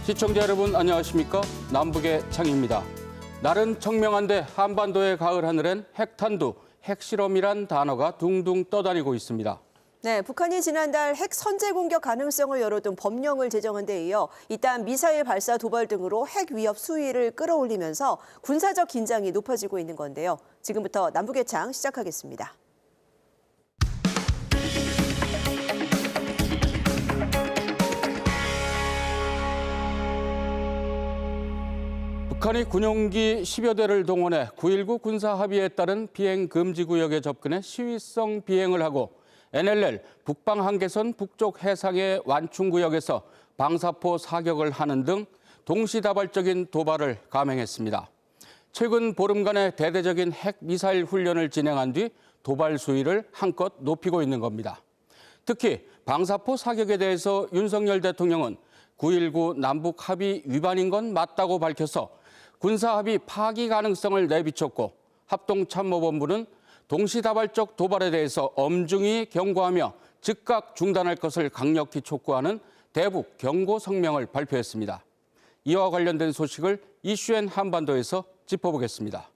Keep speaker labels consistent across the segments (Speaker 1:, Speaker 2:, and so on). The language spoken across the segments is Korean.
Speaker 1: 시청자 여러분 안녕하십니까? 남북의 창입니다. 날은 청명한데 한반도의 가을 하늘엔 핵탄두, 핵실험이란 단어가 둥둥 떠다니고 있습니다.
Speaker 2: 네, 북한이 지난달 핵 선제 공격 가능성을 열어둔 법령을 제정한 데 이어 이딴 미사일 발사 도발 등으로 핵 위협 수위를 끌어올리면서 군사적 긴장이 높아지고 있는 건데요. 지금부터 남북의 창 시작하겠습니다.
Speaker 1: 북한이 군용기 10여 대를 동원해 9.19 군사합의에 따른 비행금지구역에 접근해 시위성 비행을 하고 NLL 북방한계선 북쪽 해상의 완충구역에서 방사포 사격을 하는 등 동시다발적인 도발을 감행했습니다. 최근 보름간의 대대적인 핵미사일 훈련을 진행한 뒤 도발 수위를 한껏 높이고 있는 겁니다. 특히 방사포 사격에 대해서 윤석열 대통령은 9.19 남북 합의 위반인 건 맞다고 밝혀서 군사합의 파기 가능성을 내비쳤고 합동참모본부는 동시다발적 도발에 대해서 엄중히 경고하며 즉각 중단할 것을 강력히 촉구하는 대북 경고 성명을 발표했습니다. 이와 관련된 소식을 이슈엔 한반도에서 짚어보겠습니다.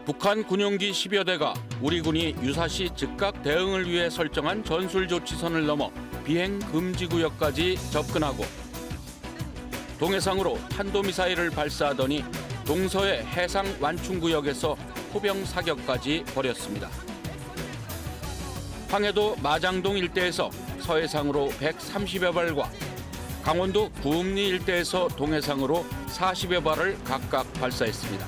Speaker 1: 북한 군용기 10여 대가 우리 군이 유사시 즉각 대응을 위해 설정한 전술조치선을 넘어 비행금지구역까지 접근하고 동해상으로 탄도미사일을 발사하더니 동서의 해상 완충구역에서 포병 사격까지 벌였습니다. 황해도 마장동 일대에서 서해상으로 130여 발과 강원도 구읍리 일대에서 동해상으로 40여 발을 각각 발사했습니다.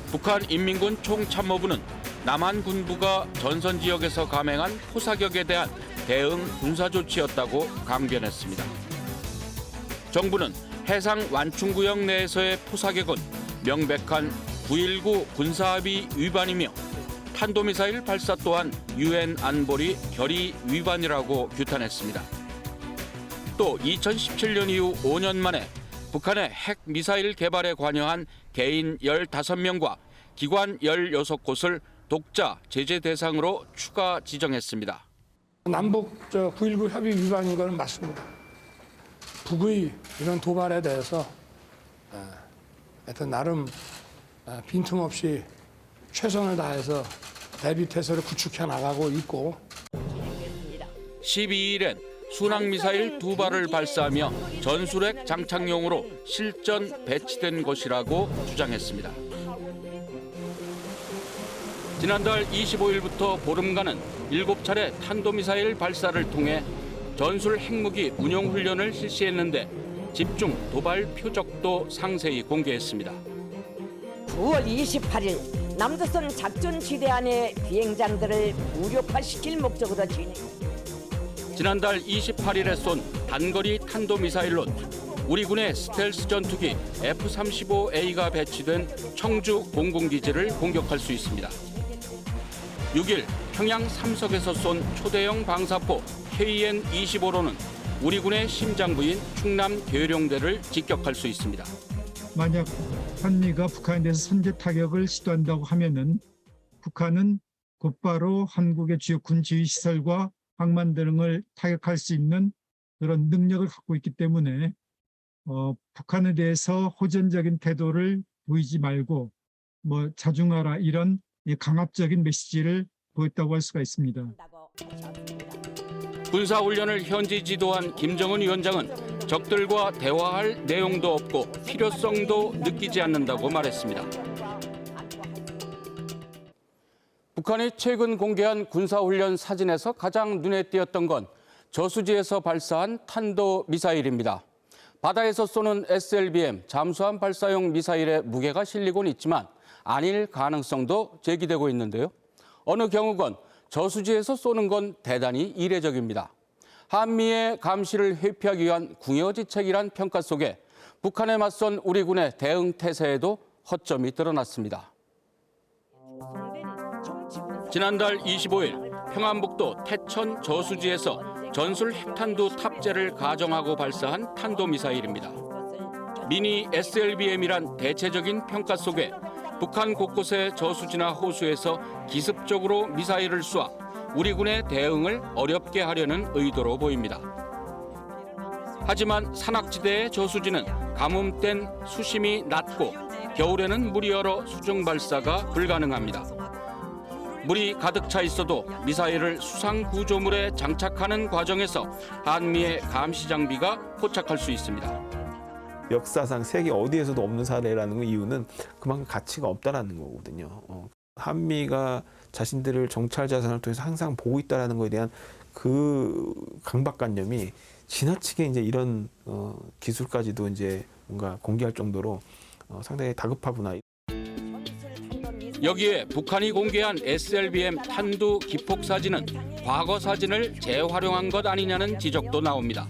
Speaker 1: 북한 인민군 총참모부는 남한 군부가 전선 지역에서 감행한 포사격에 대한 대응 군사조치였다고 강변했습니다. 정부는 해상 완충구역 내에서의 포사격은 명백한 9.19 군사합의 위반이며 탄도미사일 발사 또한 UN 안보리 결의 위반이라고 규탄했습니다. 또 2017년 이후 5년 만에 북한의 핵미사일 개발에 관여한 개인 15명과 기관 16곳을 독자 제재 대상으로 추가 지정했습니다.
Speaker 3: 남북 9.19 협의 위반인 건 맞습니다. 북의 이런 도발에 대해서 하여튼 나름 빈틈없이 최선을 다해서 대비태세를 구축해 나가고 있고
Speaker 1: 12일엔 순항미사일 2발을 발사하며 전술핵 장착용으로 실전 배치된 것이라고 주장했습니다. 지난달 25일부터 보름간은 7차례 탄도미사일 발사를 통해 전술 핵무기 운용 훈련을 실시했는데 집중 도발 표적도 상세히 공개했습니다.
Speaker 4: 9월 28일 남조선 작전지대 안의 비행장들을 무력화시킬 목적으로 진행.
Speaker 1: 지난달 28일에 쏜 단거리 탄도미사일로 우리 군의 스텔스 전투기 F-35A가 배치된 청주 공군기지를 공격할 수 있습니다. 6일 평양 삼석에서 쏜 초대형 방사포 KN-25로는 우리 군의 심장부인 충남 계룡대를 직격할 수 있습니다.
Speaker 5: 만약 한미가 북한에 대해서 선제 타격을 시도한다고 하면은 북한은 곧바로 한국의 주요 군 지휘 시설과 항만 등을 타격할 수 있는 그런 능력을 갖고 있기 때문에 북한에 대해서 호전적인 태도를 보이지 말고 자중하라 이런 강압적인 메시지를 보였다고 할 수가 있습니다.
Speaker 1: 군사훈련을 현지 지도한 김정은 위원장은 적들과 대화할 내용도 없고 필요성도 느끼지 않는다고 말했습니다. 북한이 최근 공개한 군사훈련 사진에서 가장 눈에 띄었던 건 저수지에서 발사한 탄도미사일입니다. 바다에서 쏘는 SLBM 잠수함 발사용 미사일의 무게가 실리곤 있지만 아닐 가능성도 제기되고 있는데요. 어느 경우건 저수지에서 쏘는 건 대단히 이례적입니다. 한미의 감시를 회피하기 위한 궁여지책이란 평가 속에 북한에 맞선 우리 군의 대응 태세에도 허점이 드러났습니다. 지난달 25일 평안북도 태천 저수지에서 전술 핵탄두 탑재를 가정하고 발사한 탄도미사일입니다. 미니 SLBM이란 대체적인 평가 속에 북한 곳곳의 저수지나 호수에서 기습적으로 미사일을 쏘아 우리 군의 대응을 어렵게 하려는 의도로 보입니다. 하지만 산악지대의 저수지는 가뭄땐 수심이 낮고 겨울에는 물이 얼어 수중 발사가 불가능합니다. 물이 가득 차 있어도 미사일을 수상 구조물에 장착하는 과정에서 한미의 감시 장비가 포착할 수 있습니다.
Speaker 6: 역사상 세계 어디에서도 없는 사례라는 이유는 그만큼 가치가 없다라는 거거든요. 한미가 자신들을 정찰 자산을 통해서 항상 보고 있다라는 것에 대한 그 강박관념이 지나치게 이제 이런 기술까지도 이제 뭔가 공개할 정도로 상당히 다급하구나.
Speaker 1: 여기에 북한이 공개한 SLBM 탄두 기폭 사진은 과거 사진을 재활용한 것 아니냐는 지적도 나옵니다.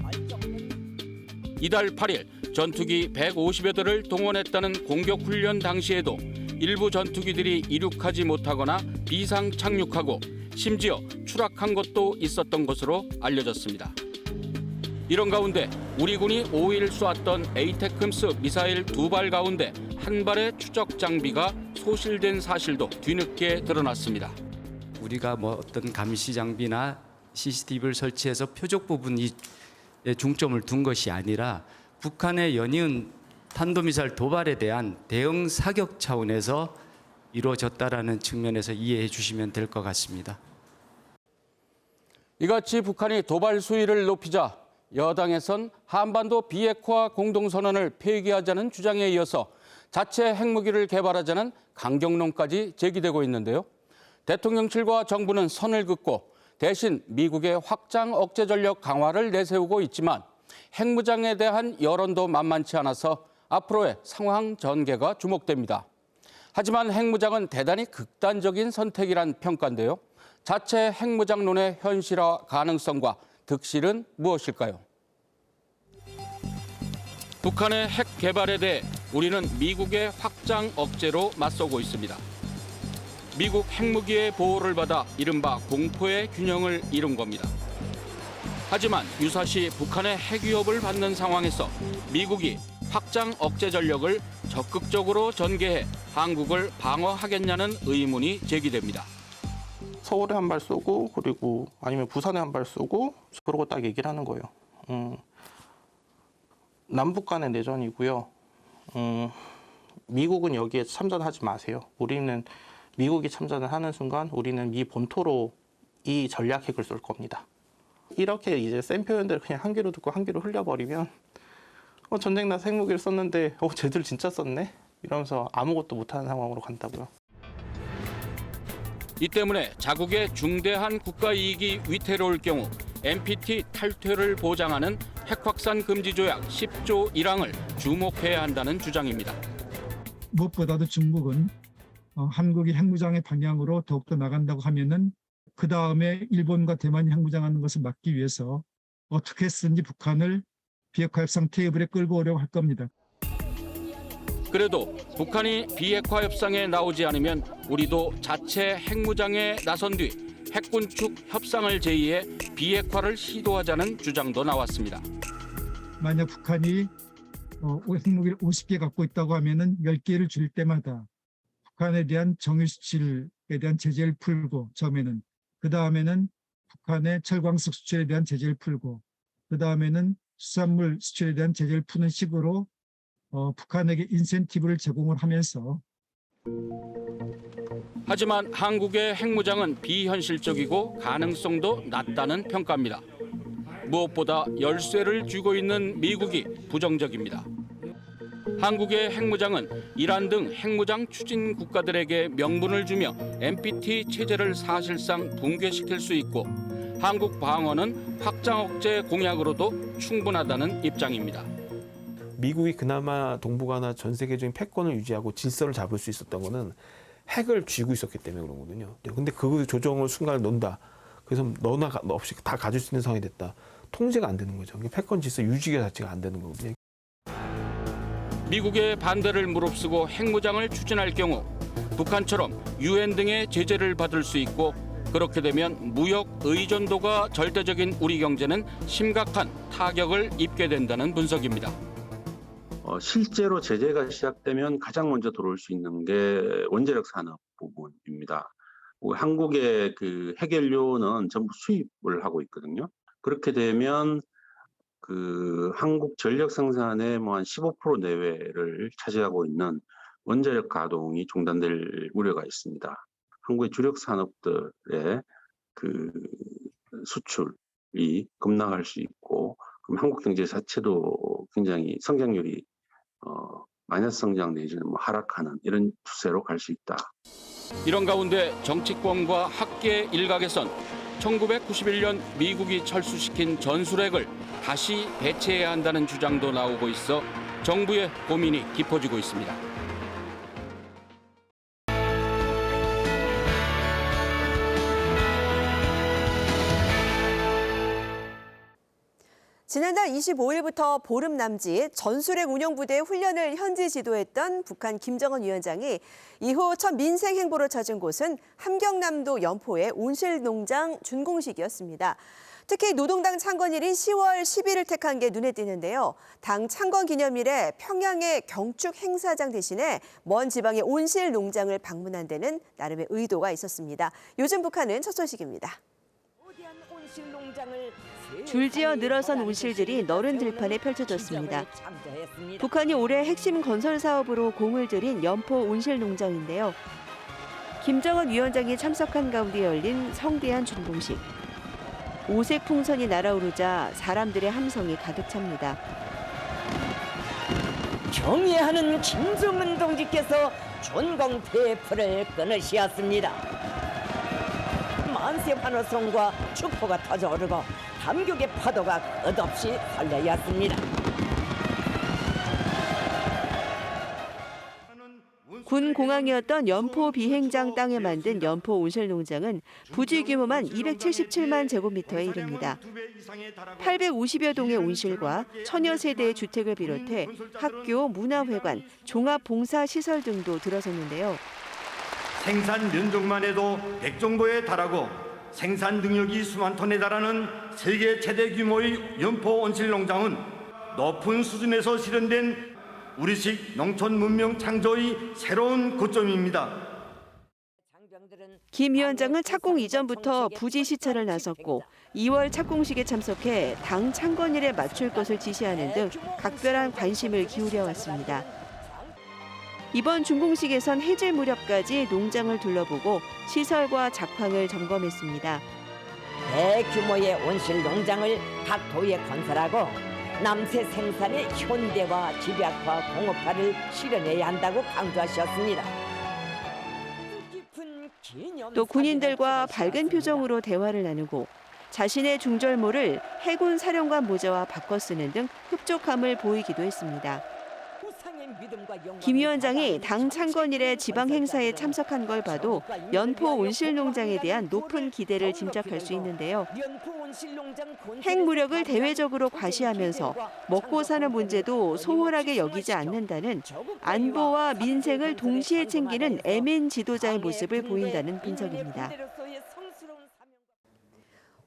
Speaker 1: 이달 8일 전투기 150여 대를 동원했다는 공격 훈련 당시에도 일부 전투기들이 이륙하지 못하거나 비상 착륙하고 심지어 추락한 것도 있었던 것으로 알려졌습니다. 이런 가운데 우리 군이 5일 쏘았던 에이테크임스 미사일 2발 가운데 한 발의 추적 장비가 소실된 사실도 뒤늦게 드러났습니다.
Speaker 7: 우리가 뭐 어떤 감시 장비나 CCTV를 설치해서 표적 부분에 중점을 둔 것이 아니라 북한의 연이은 탄도미사일 도발에 대한 대응 사격 차원에서 이루어졌다라는 측면에서 이해해 주시면 될 것 같습니다.
Speaker 1: 이같이 북한이 도발 수위를 높이자 여당에선 한반도 비핵화 공동선언을 폐기하자는 주장에 이어서 자체 핵무기를 개발하자는 강경론까지 제기되고 있는데요. 대통령실과 정부는 선을 긋고 대신 미국의 확장 억제 전력 강화를 내세우고 있지만 핵무장에 대한 여론도 만만치 않아서 앞으로의 상황 전개가 주목됩니다. 하지만 핵무장은 대단히 극단적인 선택이란 평가인데요. 자체 핵무장론의 현실화 가능성과 득실은 무엇일까요? 북한의 핵 개발에 대해 우리는 미국의 확장 억제로 맞서고 있습니다. 미국 핵무기의 보호를 받아 이른바 공포의 균형을 이룬 겁니다. 하지만 유사시 북한의 핵 위협을 받는 상황에서 미국이 확장 억제 전력을 적극적으로 전개해 한국을 방어하겠냐는 의문이 제기됩니다.
Speaker 8: 서울에 한 발 쏘고 그리고 아니면 부산에 한 발 쏘고 그러고 딱 얘기를 하는 거예요. 남북 간의 내전이고요. 미국은 여기에 참전하지 마세요. 우리는 미국이 참전을 하는 순간 우리는 미 본토로 이 전략 핵을 쏠 겁니다. 이렇게 이제 센 표현들을 그냥 한 귀로 듣고 한 귀로 흘려버리면 전쟁 나서 핵무기를 썼는데 쟤들 진짜 썼네? 이러면서 아무것도 못하는 상황으로 간다고요.
Speaker 1: 이 때문에 자국의 중대한 국가 이익이 위태로울 경우 NPT 탈퇴를 보장하는 핵확산 금지 조약 10조 1항을 주목해야 한다는 주장입니다.
Speaker 5: 무엇보다도 중국은 한국이 핵무장의 방향으로 더욱더 나간다고 하면은 그 다음에 일본과 대만이 핵무장하는 것을 막기 위해서 어떻게 해서든지 북한을 비핵화 협상 테이블에 끌고 오려고 할 겁니다.
Speaker 1: 그래도 북한이 비핵화 협상에 나오지 않으면 우리도 자체 핵무장에 나선 뒤 핵군축 협상을 제의해 비핵화를 시도하자는 주장도 나왔습니다.
Speaker 5: 만약 북한이 핵무기를 50개 갖고 있다고 하면은 10개를 줄 때마다 북한에 대한 정유 수출에 대한 제재를 풀고 처음에는 그 다음에는 북한의 철광석 수출에 대한 제재를 풀고 그 다음에는 수산물 수출에 대한 제재를 푸는 식으로 북한에게 인센티브를 제공을 하면서
Speaker 1: 하지만 한국의 핵무장은 비현실적이고 가능성도 낮다는 평가입니다. 무엇보다 열쇠를 쥐고 있는 미국이 부정적입니다. 한국의 핵무장은 이란 등 핵무장 추진 국가들에게 명분을 주며 NPT 체제를 사실상 붕괴시킬 수 있고 한국 방어는 확장 억제 공약으로도 충분하다는 입장입니다.
Speaker 6: 미국이 그나마 동북아나 전 세계적인 패권을 유지하고 질서를 잡을 수 있었던 거는 핵을 쥐고 있었기 때문에 그런 거거든요. 근데 그 조정을 순간에 놓는다. 그래서 너나 너 없이 다 가질 수 있는 상황이 됐다. 통제가 안 되는 거죠. 패권 질서 유지 자체가 안 되는 거거든요.
Speaker 1: 미국의 반대를 무릅쓰고 핵무장을 추진할 경우 북한처럼 유엔 등의 제재를 받을 수 있고 그렇게 되면 무역 의존도가 절대적인 우리 경제는 심각한 타격을 입게 된다는 분석입니다.
Speaker 9: 실제로 제재가 시작되면 가장 먼저 들어올 수 있는 게 원자력 산업 부분입니다. 한국의 그 핵연료는 전부 수입을 하고 있거든요. 그렇게 되면 그 한국 전력 생산의 뭐 한 15% 내외를 차지하고 있는 원자력 가동이 중단될 우려가 있습니다. 한국의 주력 산업들의 그 수출이 급락할 수 있고, 그럼 한국 경제 자체도 굉장히 성장률이 마이너스 성장 내지는 뭐 하락하는 이런 추세로 갈 수 있다.
Speaker 1: 이런 가운데 정치권과 학계 일각에선 1991년 미국이 철수시킨 전술핵을 다시 배치해야 한다는 주장도 나오고 있어 정부의 고민이 깊어지고 있습니다.
Speaker 2: 지난달 25일부터 보름 남짓 전술핵 운용부대의 훈련을 현지 지도했던 북한 김정은 위원장이 이후 첫 민생 행보로 찾은 곳은 함경남도 연포의 온실농장 준공식이었습니다. 특히 노동당 창건일인 10월 10일을 택한 게 눈에 띄는데요. 당 창건 기념일에 평양의 경축 행사장 대신에 먼 지방의 온실농장을 방문한 데는 나름의 의도가 있었습니다. 요즘 북한은 첫 소식입니다.
Speaker 10: 줄지어 늘어선 온실들이 너른 들판에 펼쳐졌습니다. 북한이 올해 핵심 건설 사업으로 공을 들인 연포 온실농장인데요. 김정은 위원장이 참석한 가운데 열린 성대한 준공식. 오색 풍선이 날아오르자 사람들의 함성이 가득 찹니다.
Speaker 4: 경애하는 김정은 동지께서 준공 테이프를 끊으시었습니다. 만세 환호성과 축포가 터져오르고 감격의 파도가 끝없이 설레었습니다.
Speaker 10: 군 공항이었던 연포 비행장 땅에 만든 연포 온실농장은 부지 규모만 277만 제곱미터에 이릅니다. 850여 동의 온실과 1000여 세대의 주택을 비롯해 학교, 문화회관, 종합봉사시설 등도 들어섰는데요.
Speaker 11: 생산 면적만 해도 100 정도에 달하고 생산 능력이 수만 톤에 달하는 세계 최대 규모의 연포 온실농장은 높은 수준에서 실현된 우리식 농촌 문명 창조의 새로운 고점입니다.
Speaker 10: 김 위원장은 착공 이전부터 부지 시찰을 나섰고 2월 착공식에 참석해 당 창건일에 맞출 것을 지시하는 등 각별한 관심을 기울여 왔습니다. 이번 준공식에선 해질 무렵까지 농장을 둘러보고 시설과 작황을 점검했습니다.
Speaker 4: 대규모의 온실 농장을 각 도에 건설하고 남새 생산의 현대화, 집약화, 공업화를 실현해야 한다고 강조하셨습니다.
Speaker 10: 또 군인들과 밝은 표정으로 대화를 나누고 자신의 중절모를 해군 사령관 모자와 바꿔 쓰는 등 흡족함을 보이기도 했습니다. 김 위원장이 당 창건일에 지방 행사에 참석한 걸 봐도 연포 온실농장에 대한 높은 기대를 짐작할 수 있는데요. 핵무력을 대외적으로 과시하면서 먹고 사는 문제도 소홀하게 여기지 않는다는 안보와 민생을 동시에 챙기는 애민 지도자의 모습을 보인다는 분석입니다.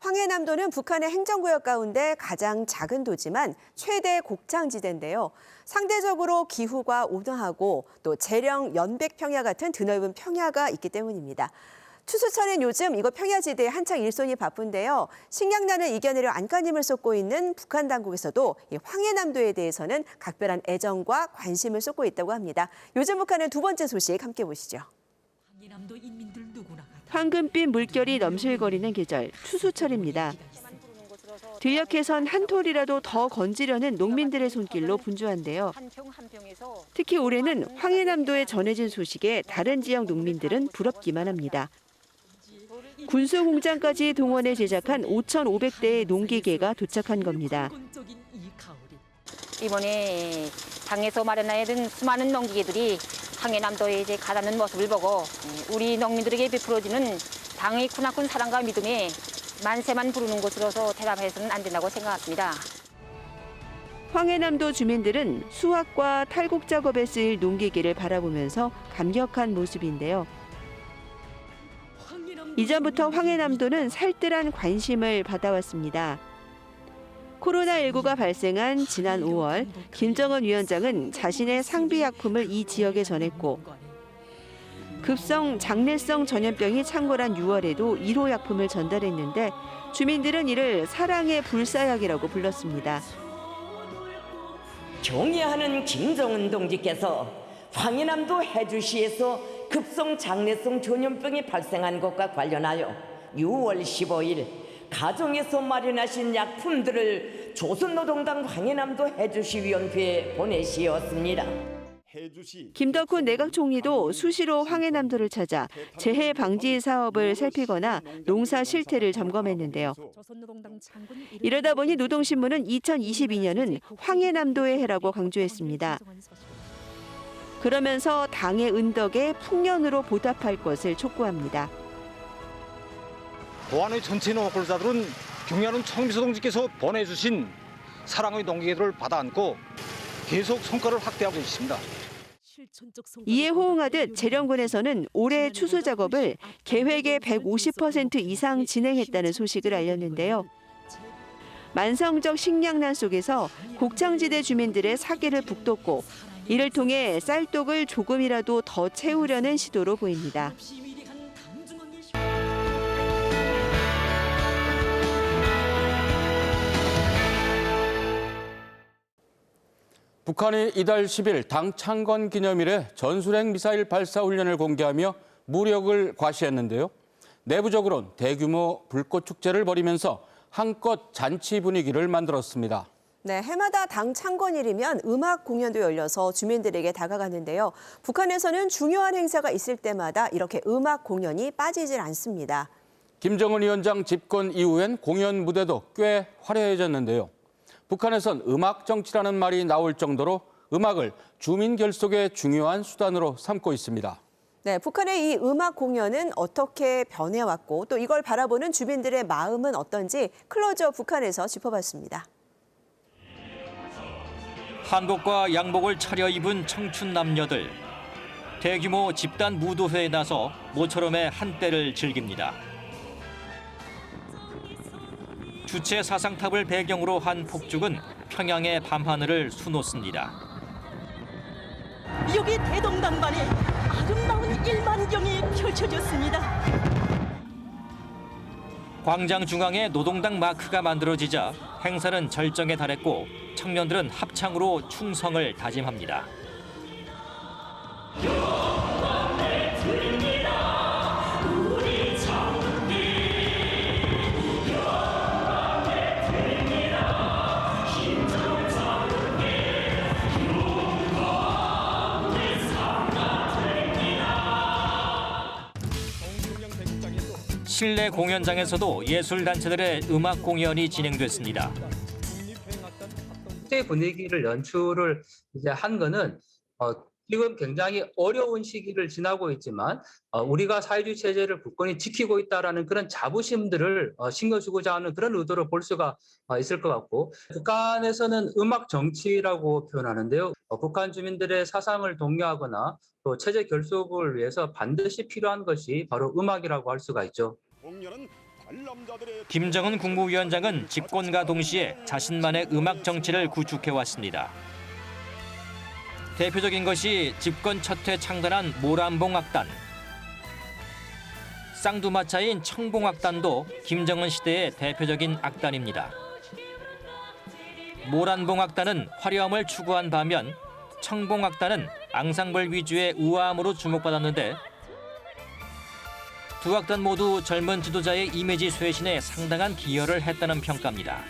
Speaker 2: 황해남도는 북한의 행정구역 가운데 가장 작은 도지만 최대 곡창지대인데요. 상대적으로 기후가 온화하고 또 재령, 연백 평야 같은 드넓은 평야가 있기 때문입니다. 추수철인 요즘 이곳 평야지대에 한창 일손이 바쁜데요. 식량난을 이겨내려 안간힘을 쏟고 있는 북한 당국에서도 이 황해남도에 대해서는 각별한 애정과 관심을 쏟고 있다고 합니다. 요즘 북한의 두 번째 소식 함께 보시죠.
Speaker 10: 황금빛 물결이 넘실거리는 계절, 추수철입니다. 들녘에선 한 톨이라도 더 건지려는 농민들의 손길로 분주한데요. 특히 올해는 황해남도에 전해진 소식에 다른 지역 농민들은 부럽기만 합니다. 군수공장까지 동원해 제작한 5,500대의 농기계가 도착한 겁니다.
Speaker 12: 이번에 당에서 마련하던 수많은 농기계들이 황해남도에 이제 가다는 모습을 보고 우리 농민들에게 베풀어지는 당의 크나큰 사랑과 믿음에 만세만 부르는 것으로서 대답해서는 안 된다고 생각합니다.
Speaker 10: 황해남도 주민들은 수확과 탈곡 작업에 쓰일 농기계를 바라보면서 감격한 모습인데요. 이전부터 황해남도는 살뜰한 관심을 받아왔습니다. 코로나19가 발생한 지난 5월, 김정은 위원장은 자신의 상비약품을 이 지역에 전했고 급성 장내성 전염병이 창궐한 6월에도 1호 약품을 전달했는데 주민들은 이를 사랑의 불사약이라고 불렀습니다.
Speaker 4: 경의하는 김정은 동지께서 황해남도 해주시에서 급성 장내성 전염병이 발생한 것과 관련하여 6월 15일 가정에서 마련하신 약품들을 조선노동당 황해남도 해주시위원회에 보내시었습니다.
Speaker 10: 김덕훈 내각 총리도 수시로 황해남도를 찾아 재해 방지 사업을 살피거나 농사 실태를 점검했는데요. 이러다 보니 노동신문은 2022년은 황해남도의 해라고 강조했습니다. 그러면서 당의 은덕에 풍년으로 보답할 것을 촉구합니다.
Speaker 13: 보안의 전체 노골자들은 경의하는 청미소 동지께서 보내주신 사랑의 농기계들을 받아 안고 계속 성과를 확대하고 있습니다.
Speaker 10: 이에 호응하듯 재령군에서는 올해 추수 작업을 계획의 150% 이상 진행했다는 소식을 알렸는데요. 만성적 식량난 속에서 곡창지대 주민들의 사기를 북돋고 이를 통해 쌀독을 조금이라도 더 채우려는 시도로 보입니다.
Speaker 1: 북한이 이달 10일 당 창건 기념일에 전술핵 미사일 발사 훈련을 공개하며 무력을 과시했는데요. 내부적으로는 대규모 불꽃 축제를 벌이면서 한껏 잔치 분위기를 만들었습니다.
Speaker 2: 네, 해마다 당 창건일이면 음악 공연도 열려서 주민들에게 다가가는데요. 북한에서는 중요한 행사가 있을 때마다 이렇게 음악 공연이 빠지질 않습니다.
Speaker 1: 김정은 위원장 집권 이후엔 공연 무대도 꽤 화려해졌는데요. 북한에선 음악 정치라는 말이 나올 정도로 음악을 주민 결속의 중요한 수단으로 삼고 있습니다.
Speaker 2: 네, 북한의 이 음악 공연은 어떻게 변해왔고 또 이걸 바라보는 주민들의 마음은 어떤지 클로저 북한에서 짚어봤습니다.
Speaker 14: 한복과 양복을 차려입은 청춘 남녀들. 대규모 집단 무도회에 나서 모처럼의 한때를 즐깁니다. 주체 사상탑을 배경으로 한 폭죽은 평양의 밤하늘을 수놓습니다.
Speaker 15: 여기 대동단반에 아름다운 일만경이 펼쳐졌습니다.
Speaker 14: 광장 중앙에 노동당 마크가 만들어지자 행사는 절정에 달했고 청년들은 합창으로 충성을 다짐합니다. 실내 공연장에서도 예술단체들의 음악 공연이 진행됐습니다.
Speaker 16: 국제 분위기를 연출을 이제 한 거는 지금 굉장히 어려운 시기를 지나고 있지만 우리가 사회주의 체제를 굳건히 지키고 있다라는 그런 자부심들을 신겨주고자 하는 그런 의도로 볼 수가 있을 것 같고, 북한에서는 음악 정치라고 표현하는데요. 북한 주민들의 사상을 독려하거나 또 체제 결속을 위해서 반드시 필요한 것이 바로 음악이라고 할 수가 있죠.
Speaker 14: 김정은 국무위원장은 집권과 동시에 자신만의 음악 정치를 구축해왔습니다. 대표적인 것이 집권 첫 해 창단한 모란봉악단. 쌍두마차인 청봉악단도 김정은 시대의 대표적인 악단입니다. 모란봉악단은 화려함을 추구한 반면 청봉악단은 앙상블 위주의 우아함으로 주목받았는데 두 악단 모두 젊은 지도자의 이미지 쇄신에 상당한 기여를 했다는 평가입니다.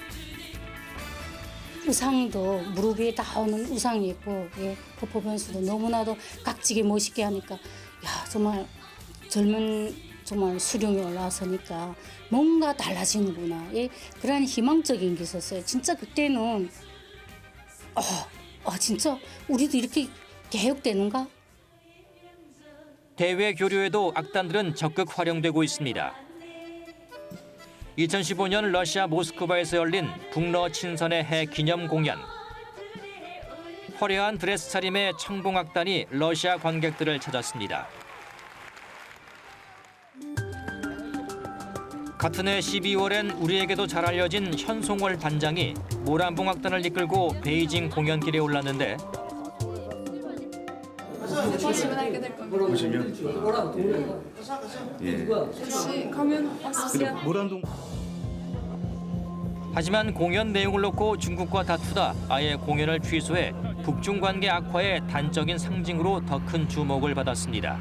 Speaker 17: 의상도 무릎 위에 닿는 의상이 있고 퍼포먼스도 너무나도 각지게 멋있게 하니까 정말 젊은 정말 수령이 올라서니까 뭔가 달라지는구나. 그런 희망적인 게 있었어요. 진짜 그때는 진짜 우리도 이렇게 개혁되는가?
Speaker 14: 대외 교류에도 악단들은 적극 활용되고 있습니다. 2015년 러시아 모스크바에서 열린 북러 친선의 해 기념 공연. 화려한 드레스 차림의 청봉악단이 러시아 관객들을 찾았습니다. 같은 해 12월엔 우리에게도 잘 알려진 현송월 단장이 모란봉악단을 이끌고 베이징 공연길에 올랐는데
Speaker 18: 보시면 예.
Speaker 19: 가면 왔습니다.
Speaker 18: 모란동
Speaker 14: 하지만 공연 내용을 놓고 중국과 다투다 아예 공연을 취소해 북중 관계 악화의 단적인 상징으로 더 큰 주목을 받았습니다.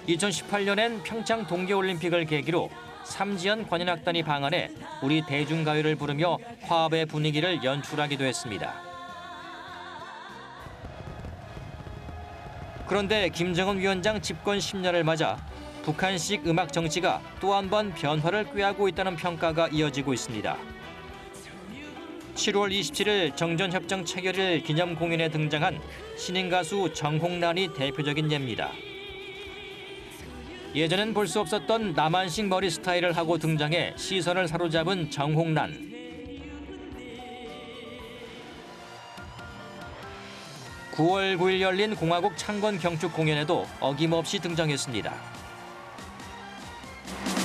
Speaker 14: 2018년엔 평창 동계올림픽을 계기로 삼지연 관현악단이 방한해 우리 대중가요를 부르며 화합의 분위기를 연출하기도 했습니다. 그런데 김정은 위원장 집권 10년을 맞아 북한식 음악 정치가 또 한 번 변화를 꾀하고 있다는 평가가 이어지고 있습니다. 7월 27일 정전협정 체결일 기념 공연에 등장한 신인 가수 정홍란이 대표적인 예입니다. 예전엔 볼 수 없었던 남한식 머리 스타일을 하고 등장해 시선을 사로잡은 정홍란. 9월 9일 열린 공화국 창건 경축 공연에도 어김없이 등장했습니다.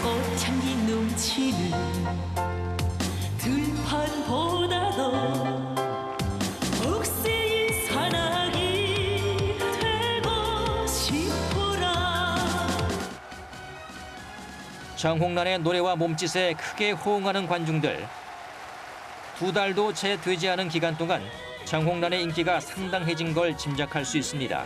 Speaker 15: 꽃향기 넘치는 들판보다도 억새인 산악이 되고 싶어라.
Speaker 14: 정홍란의 노래와 몸짓에 크게 호응하는 관중들. 2달도 채 되지 않은 기간 동안 정홍란의 인기가 상당해진 걸 짐작할 수 있습니다.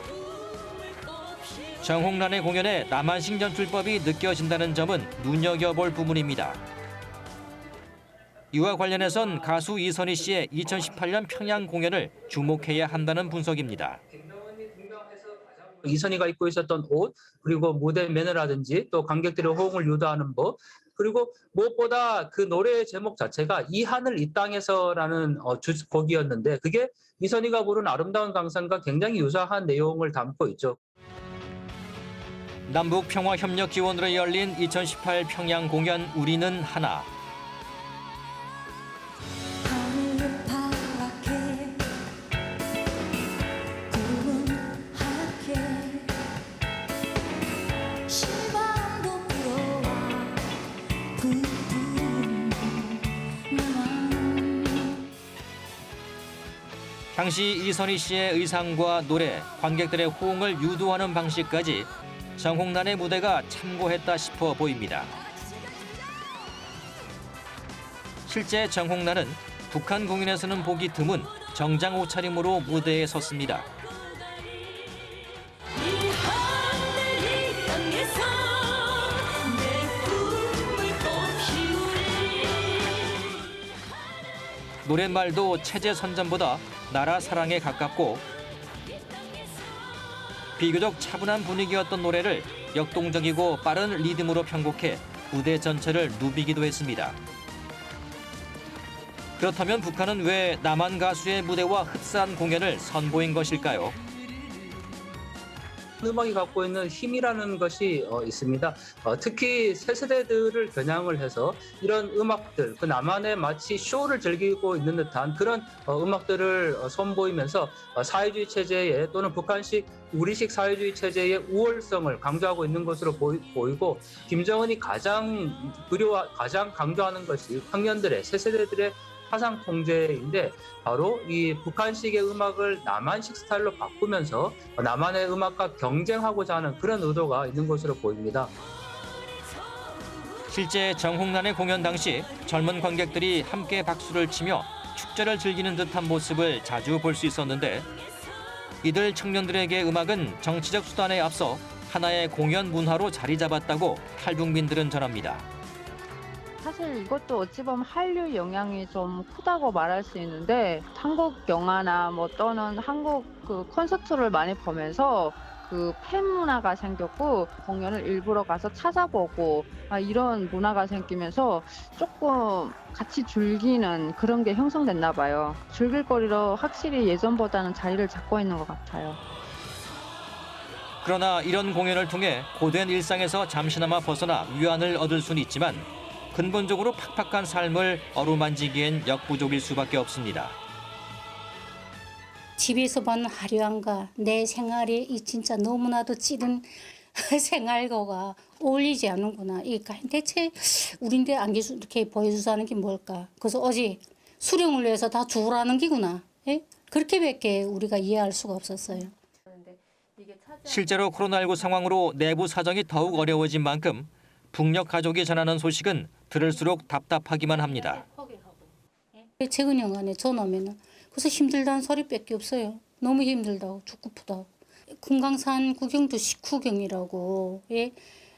Speaker 14: 정홍란의 공연에 남한식 연출법이 느껴진다는 점은 눈여겨볼 부분입니다. 이와 관련해선 가수 이선희 씨의 2018년 평양 공연을 주목해야 한다는 분석입니다.
Speaker 16: 이선희가 입고 있었던 옷, 그리고 무대 매너라든지 또 관객들의 호응을 유도하는 법, 그리고 무엇보다 그 노래의 제목 자체가 이 하늘 이 땅에서라는 곡이었는데 그게 이선희가 부른 아름다운 강산과 굉장히 유사한 내용을 담고 있죠.
Speaker 14: 남북 평화 협력 기원으로 열린 2018 평양 공연 우리는 하나. 당시 이선희 씨의 의상과 노래, 관객들의 호응을 유도하는 방식까지 정홍란의 무대가 참고했다 싶어 보입니다. 실제 정홍란은 북한 공연에서는 보기 드문 정장 옷차림으로 무대에 섰습니다. 노랫말도 체제 선전보다 나라 사랑에 가깝고 비교적 차분한 분위기였던 노래를 역동적이고 빠른 리듬으로 편곡해 무대 전체를 누비기도 했습니다. 그렇다면 북한은 왜 남한 가수의 무대와 흡사한 공연을 선보인 것일까요?
Speaker 16: 음악이 갖고 있는 힘이라는 것이 있습니다. 특히 새 세대들을 겨냥을 해서 이런 음악들, 그 남한의 마치 쇼를 즐기고 있는 듯한 그런 음악들을 선보이면서 사회주의 체제에 또는 북한식 우리식 사회주의 체제의 우월성을 강조하고 있는 것으로 보이고 김정은이 가장 강조하는 것이 청년들의 새 세대들의 사상 통제인데 바로 이 북한식의 음악을 남한식 스타일로 바꾸면서 남한의 음악과 경쟁하고자 하는 그런 의도가 있는 것으로 보입니다.
Speaker 14: 실제 정홍란의 공연 당시 젊은 관객들이 함께 박수를 치며 축제를 즐기는 듯한 모습을 자주 볼 수 있었는데 이들 청년들에게 음악은 정치적 수단에 앞서 하나의 공연 문화로 자리 잡았다고 탈북민들은 전합니다.
Speaker 20: 사실 이것도 어찌 보면 한류 영향이 좀 크다고 말할 수 있는데 한국 영화나 뭐 또는 한국 그 콘서트를 많이 보면서 그 팬 문화가 생겼고 공연을 일부러 가서 찾아보고 이런 문화가 생기면서 조금 같이 즐기는 그런 게 형성됐나 봐요. 즐길 거리로 확실히 예전보다는 자리를 잡고 있는 것 같아요.
Speaker 14: 그러나 이런 공연을 통해 고된 일상에서 잠시나마 벗어나 위안을 얻을 수는 있지만 근본적으로 팍팍한 삶을 어루만지기엔 역부족일 수밖에 없습니다.
Speaker 17: 집에서 본 화려함과 내 생활이 진짜 너무나도 찌든 생활과가 어울리지 않는구나. 대체 우린데 안 이렇게 보여주자는 게 뭘까? 그래서 어제 수령을 위해서 다 죽으라는 기구나. 예? 그렇게밖에 우리가 이해할 수가 없었어요.
Speaker 14: 실제로 코로나19 상황으로 내부 사정이 더욱 어려워진 만큼 북녘 가족이 전하는 소식은 들을수록 답답하기만 합니다.
Speaker 17: 최근 영안에 전화하면은 그래서 힘들다는 소리밖에 없어요. 너무 힘들다고 죽고프다고. 금강산 구경도 식후경이라고. 예.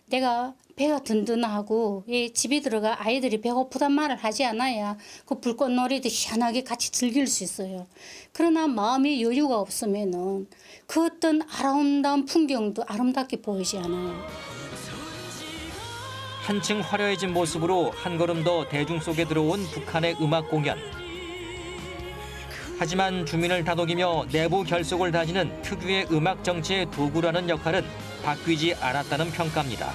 Speaker 17: 내가 배가 든든하고 예. 집에 들어가 아이들이 배고프단 말을 하지 않아야 그 불꽃놀이도 희한하게 같이 즐길 수 있어요. 그러나 마음의 여유가 없으면은 그 어떤 아름다운 풍경도 아름답게 보이지 않아요.
Speaker 14: 한층 화려해진 모습으로 한 걸음 더 대중 속에 들어온 북한의 음악 공연. 하지만 주민을 다독이며 내부 결속을 다지는 특유의 음악 정치의 도구라는 역할은 바뀌지 않았다는 평가입니다.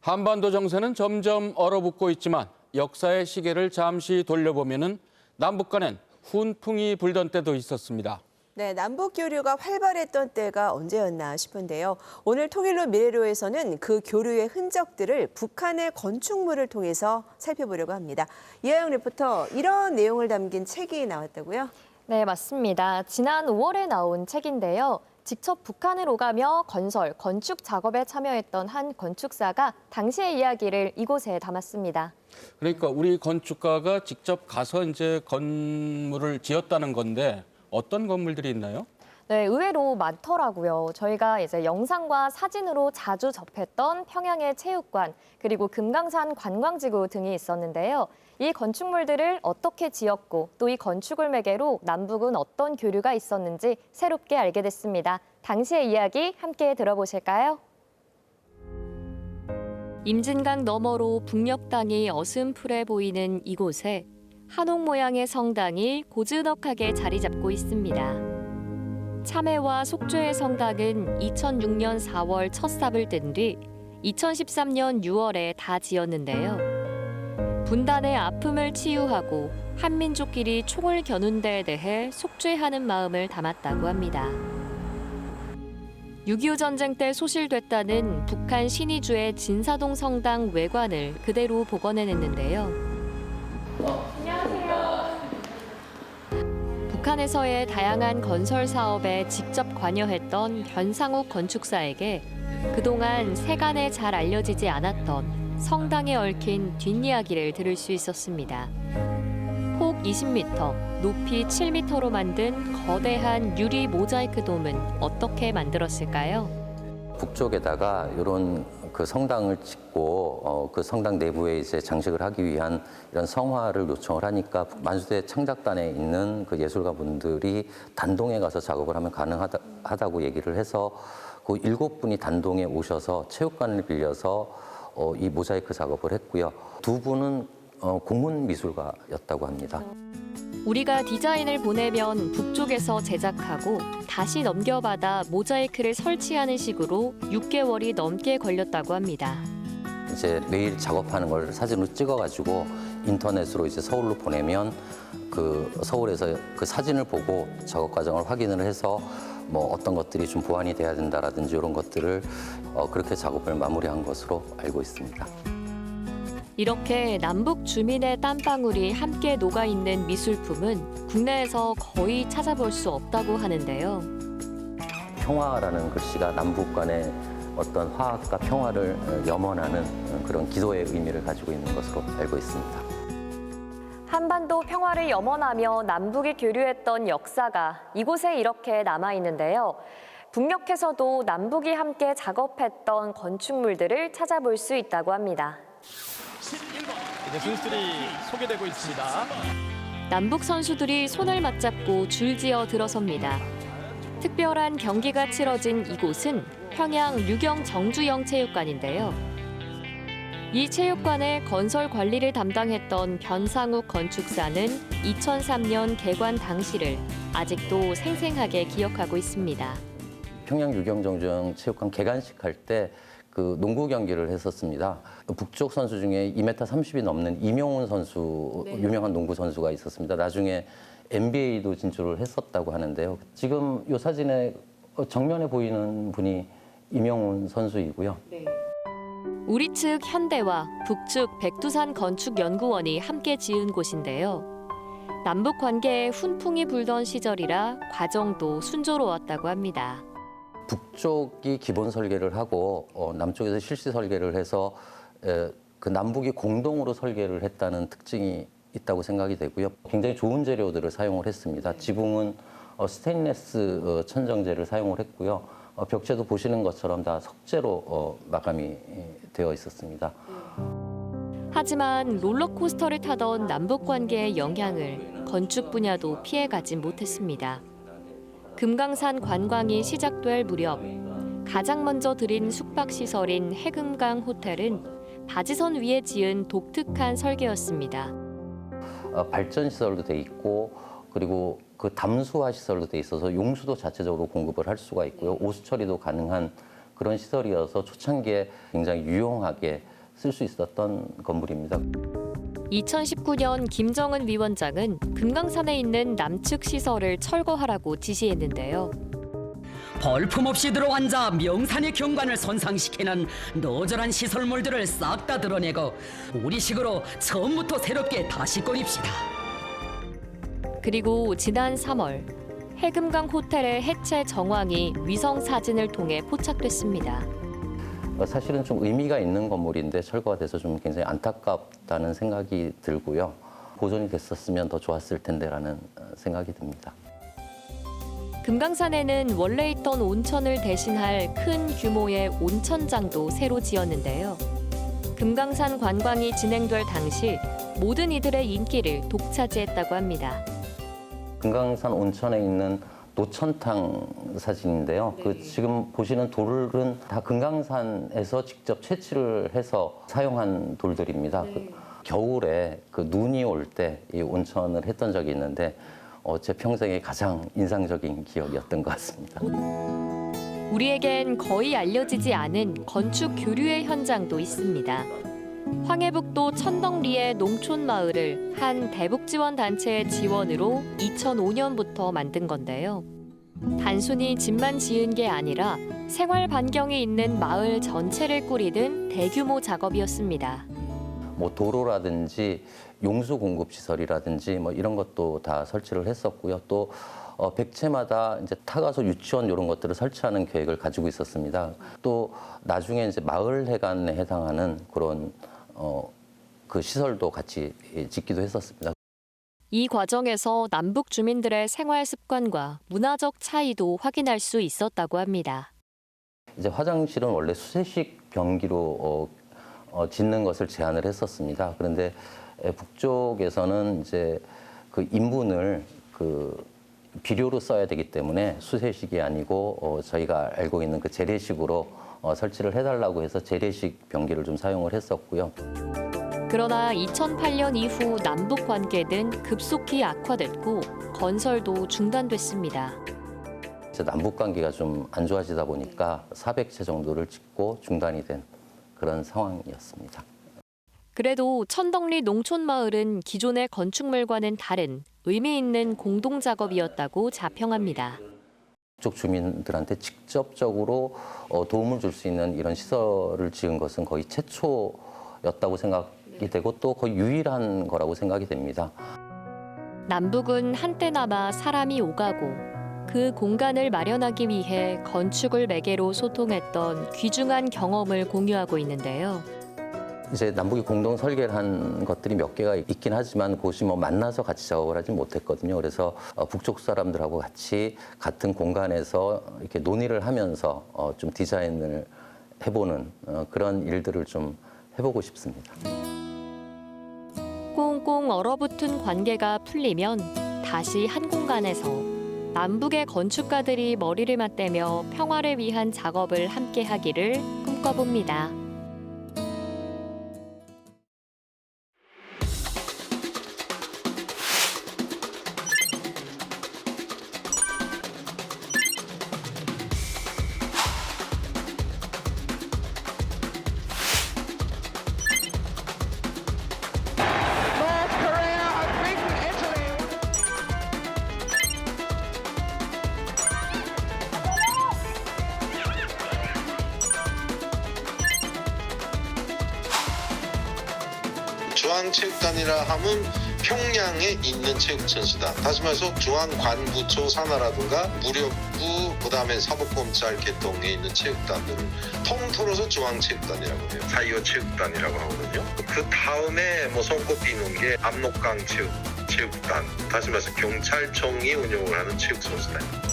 Speaker 1: 한반도 정세는 점점 얼어붙고 있지만 역사의 시계를 잠시 돌려보면은 남북 간엔 훈풍이 불던 때도 있었습니다.
Speaker 2: 네, 남북 교류가 활발했던 때가 언제였나 싶은데요. 오늘 통일로 미래로에서는 그 교류의 흔적들을 북한의 건축물을 통해서 살펴보려고 합니다. 이하영 리포터, 이런 내용을 담긴 책이 나왔다고요?
Speaker 18: 네, 맞습니다. 지난 5월에 나온 책인데요. 직접 북한을 오가며 건설, 건축 작업에 참여했던 한 건축사가 당시의 이야기를 이곳에 담았습니다.
Speaker 1: 그러니까 우리 건축가가 직접 가서 이제 건물을 지었다는 건데 어떤 건물들이 있나요?
Speaker 18: 네, 의외로 많더라고요. 저희가 이제 영상과 사진으로 자주 접했던 평양의 체육관, 그리고 금강산 관광지구 등이 있었는데요. 이 건축물들을 어떻게 지었고 또 이 건축을 매개로 남북은 어떤 교류가 있었는지 새롭게 알게 됐습니다. 당시의 이야기 함께 들어보실까요? 임진강 너머로 북녘 땅이 어슴푸레 보이는 이곳에 한옥 모양의 성당이 고즈넉하게 자리 잡고 있습니다. 참회와 속죄의 성당은 2006년 4월 첫 삽을 뜬 뒤 2013년 6월에 다 지었는데요. 분단의 아픔을 치유하고 한민족끼리 총을 겨눈 데에 대해 속죄하는 마음을 담았다고 합니다. 6.25 전쟁 때 소실됐다는 북한 신의주의 진사동 성당 외관을 그대로 복원해냈는데요. 북한에서의 다양한 건설 사업에 직접 관여했던 변상욱 건축사에게 그동안 세간에 잘 알려지지 않았던 성당에 얽힌 뒷이야기를 들을 수 있었습니다. 폭 20m, 높이 7m로 만든 거대한 유리 모자이크 돔은 어떻게 만들었을까요?
Speaker 21: 북쪽에다가 이런 그 성당을 짓고 그 성당 내부에 이제 장식을 하기 위한 이런 성화를 요청을 하니까 만수대 창작단에 있는 그 예술가분들이 단동에 가서 작업을 하면 가능하다고 얘기를 해서 그 7분이 단동에 오셔서 체육관을 빌려서 이 모자이크 작업을 했고요. 2분은 국문미술가였다고 합니다.
Speaker 18: 우리가 디자인을 보내면 북쪽에서 제작하고 다시 넘겨받아 모자이크를 설치하는 식으로 6개월이 넘게 걸렸다고 합니다.
Speaker 21: 이제 매일 작업하는 걸 사진으로 찍어가지고 인터넷으로 이제 서울로 보내면 그 서울에서 그 사진을 보고 작업 과정을 확인을 해서 뭐 어떤 것들이 좀 보완이 돼야 된다라든지 이런 것들을 그렇게 작업을 마무리한 것으로 알고 있습니다.
Speaker 18: 이렇게 남북 주민의 땀방울이 함께 녹아있는 미술품은 국내에서 거의 찾아볼 수 없다고 하는데요.
Speaker 21: 평화라는 글씨가 남북 간의 어떤 화합과 평화를 염원하는 그런 기도의 의미를 가지고 있는 것으로 알고 있습니다.
Speaker 18: 한반도 평화를 염원하며 남북이 교류했던 역사가 이곳에 이렇게 남아있는데요. 북녘에서도 남북이 함께 작업했던 건축물들을 찾아볼 수 있다고 합니다.
Speaker 22: 11번 이제 선수들이 소개되고 있습니다.
Speaker 18: 남북 선수들이 손을 맞잡고 줄지어 들어섭니다. 특별한 경기가 치러진 이곳은 평양 유경 정주영 체육관인데요. 이 체육관의 건설 관리를 담당했던 변상욱 건축사는 2003년 개관 당시를 아직도 생생하게 기억하고 있습니다.
Speaker 21: 평양 유경 정주영 체육관 개관식 할 때 그 농구 경기를 했었습니다. 북쪽 선수 중에 2m 30이 넘는 이명훈 선수, 유명한 농구 선수가 있었습니다. 나중에 NBA도 진출을 했었다고 하는데요. 지금 이 사진에 정면에 보이는 분이 이명훈 선수이고요.
Speaker 18: 우리 측 현대와 북측 백두산 건축연구원이 함께 지은 곳인데요. 남북 관계에 훈풍이 불던 시절이라 과정도 순조로웠다고 합니다.
Speaker 21: 북쪽이 기본 설계를 하고 남쪽에서 실시 설계를 해서 그 남북이 공동으로 설계를 했다는 특징이 있다고 생각이 되고요. 굉장히 좋은 재료들을 사용을 했습니다. 지붕은 스테인리스 천정재를 사용을 했고요. 벽체도 보시는 것처럼 다 석재로 마감이 되어 있었습니다.
Speaker 18: 하지만 롤러코스터를 타던 남북 관계의 영향을 건축 분야도 피해가지 못했습니다. 금강산 관광이 시작될 무렵 가장 먼저 들인 숙박시설인 해금강 호텔은 바지선 위에 지은 독특한 설계였습니다.
Speaker 21: 발전 시설도 돼 있고 그리고 그 담수화 시설도 돼 있어서 용수도 자체적으로 공급을 할 수가 있고요. 오수 처리도 가능한 그런 시설이어서 초창기에 굉장히 유용하게 쓸 수 있었던 건물입니다.
Speaker 18: 2019년 김정은 위원장은 금강산에 있는 남측 시설을 철거하라고 지시했는데요.
Speaker 3: 볼품없이 들어앉아 명산의 경관을 손상시키는 노절한 시설물들을 싹 다 드러내고 우리식으로 처음부터 새롭게 다시 꾸립시다.
Speaker 18: 그리고 지난 3월 해금강 호텔의 해체 정황이 위성 사진을 통해 포착됐습니다.
Speaker 21: 사실은 좀 의미가 있는 건물인데 철거가 돼서 좀 굉장히 안타깝다는 생각이 들고요. 보존이 됐었으면 더 좋았을 텐데라는 생각이 듭니다.
Speaker 18: 금강산에는 원래 있던 온천을 대신할 큰 규모의 온천장도 새로 지었는데요. 금강산 관광이 진행될 당시 모든 이들의 인기를 독차지했다고 합니다.
Speaker 21: 금강산 온천에 있는 노천탕 사진인데요. 그 지금 보시는 돌은 다 금강산에서 직접 채취를 해서 사용한 돌들입니다. 그 겨울에 그 눈이 올 때 이 온천을 했던 적이 있는데 제 평생에 가장 인상적인 기억이었던 것 같습니다.
Speaker 18: 우리에겐 거의 알려지지 않은 건축 교류의 현장도 있습니다. 황해북도 천덕리의 농촌마을을 한 대북지원 단체의 지원으로 2005년부터 만든 건데요. 단순히 집만 지은 게 아니라 생활 반경이 있는 마을 전체를 꾸리는 대규모 작업이었습니다.
Speaker 21: 뭐 도로라든지 용수 공급 시설이라든지 뭐 이런 것도 다 설치를 했었고요. 또 백채마다 이제 타가서 유치원 이런 것들을 설치하는 계획을 가지고 있었습니다. 또 나중에 이제 마을 해관에 해당하는 그런 그 시설도 같이 짓기도 했었습니다.
Speaker 18: 이 과정에서 남북 주민들의 생활 습관과 문화적 차이도 확인할 수 있었다고 합니다.
Speaker 21: 이제 화장실은 원래 수세식 변기로 짓는 것을 제안을 했었습니다. 그런데 북쪽에서는 이제 그 인분을 그 비료로 써야 되기 때문에 수세식이 아니고 저희가 알고 있는 그 재래식으로 설치를 해달라고 해서 재래식 변기를 좀 사용을 했었고요.
Speaker 18: 그러나 2008년 이후 남북 관계는 급속히 악화됐고 건설도 중단됐습니다.
Speaker 21: 이제 남북 관계가 좀 안 좋아지다 보니까 400채 정도를 짓고 중단이 된 그런 상황이었습니다.
Speaker 18: 그래도 천덕리 농촌마을은 기존의 건축물과는 다른 의미 있는 공동 작업이었다고 자평합니다.
Speaker 21: 북쪽 주민들한테 직접적으로 도움을 줄 수 있는 이런 시설을 지은 것은 거의 최초였다고 생각이 되고 또 거의 유일한 거라고 생각이 됩니다.
Speaker 18: 남북은 한때나마 사람이 오가고 그 공간을 마련하기 위해 건축을 매개로 소통했던 귀중한 경험을 공유하고 있는데요.
Speaker 21: 이제 남북이 공동 설계를 한 것들이 몇 개가 있긴 하지만 그것이 뭐 만나서 같이 작업을 하지 못했거든요. 그래서 북쪽 사람들하고 같이 같은 공간에서 이렇게 논의를 하면서 좀 디자인을 해보는 그런 일들을 좀 해보고 싶습니다.
Speaker 18: 꽁꽁 얼어붙은 관계가 풀리면 다시 한 공간에서 남북의 건축가들이 머리를 맞대며 평화를 위한 작업을 함께 하기를 꿈꿔봅니다.
Speaker 7: 중앙체육단이라 하면 평양에 있는 체육천수단, 다시 말해서 중앙관부처 산하라든가 무력부, 그다음에 사법검찰 계통에 있는 체육단들을 통틀어서 중앙체육단이라고 해요. 4.25 체육단이라고 하거든요. 그 다음에 뭐 손꼽히는 게 압록강 체육단, 다시 말해서 경찰청이 운영을 하는 체육선수단.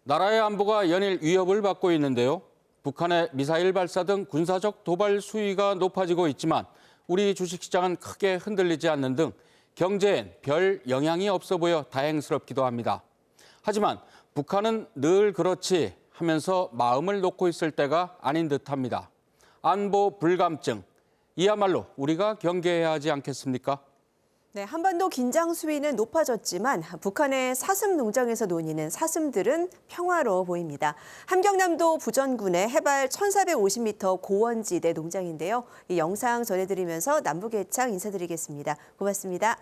Speaker 1: 나라의 안보가 연일 위협을 받고 있는데요. 북한의 미사일 발사 등 군사적 도발 수위가 높아지고 있지만 우리 주식시장은 크게 흔들리지 않는 등 경제엔 별 영향이 없어 보여 다행스럽기도 합니다. 하지만 북한은 늘 그렇지 하면서 마음을 놓고 있을 때가 아닌 듯합니다. 안보 불감증, 이야말로 우리가 경계해야 하지 않겠습니까?
Speaker 2: 네, 한반도 긴장 수위는 높아졌지만 북한의 사슴 농장에서 논이는 사슴들은 평화로워 보입니다. 함경남도 부전군의 해발 1,450m 고원지대 농장인데요. 이 영상 전해드리면서 남북예창 인사드리겠습니다. 고맙습니다.